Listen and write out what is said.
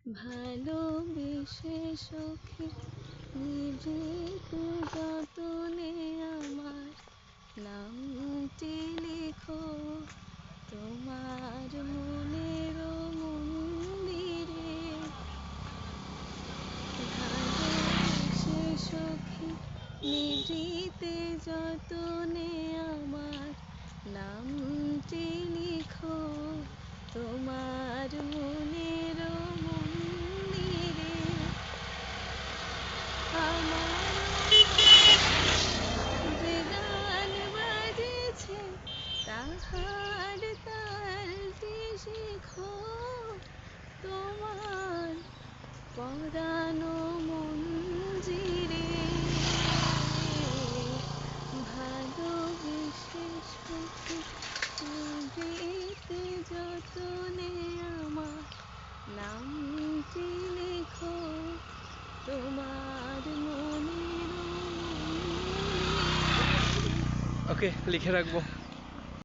ভালোবেসে সখী নিভৃত যতনে আমার নামটি লেখো তোমার মনের মন্দিরে। ভালোবেসে সখী নিভৃতে যতনে আমার নামটি লিখো তোমার মনের মন্দিরে। আমার যে গান বাজেছে তাহার তালটি শিখো তোমার পরানো মঞ্জিরে। ভালোবেসে সখী নিভৃতে যতনে আমার নামটি লেখো তোমার মনের। ওকে, লিখে রাখবো।